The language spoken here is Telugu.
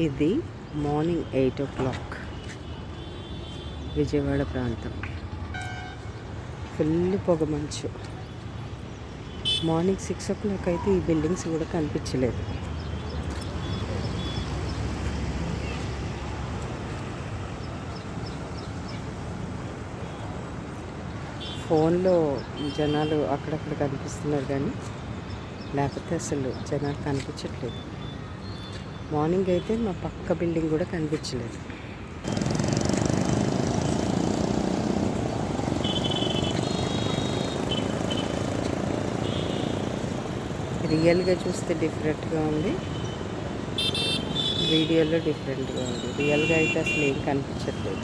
ఇది మార్నింగ్ 8 o'clock విజయవాడ ప్రాంతం. ఫుల్ పొగమంచు. మార్నింగ్ 6 o'clock అయితే ఈ బిల్డింగ్స్ కూడా కనిపించలేదు. ఫోన్లో జనాలు అక్కడక్కడ కనిపిస్తున్నారు కానీ లేకపోతే అసలు జనాలు కనిపించట్లేదు. మార్నింగ్ అయితే మా పక్క బిల్డింగ్ కూడా కనిపించలేదు. రియల్గా చూస్తే డిఫరెంట్గా ఉంది, వీడియోలో డిఫరెంట్గా ఉంది. రియల్గా అయితే అసలు ఏం కనిపించట్లేదు.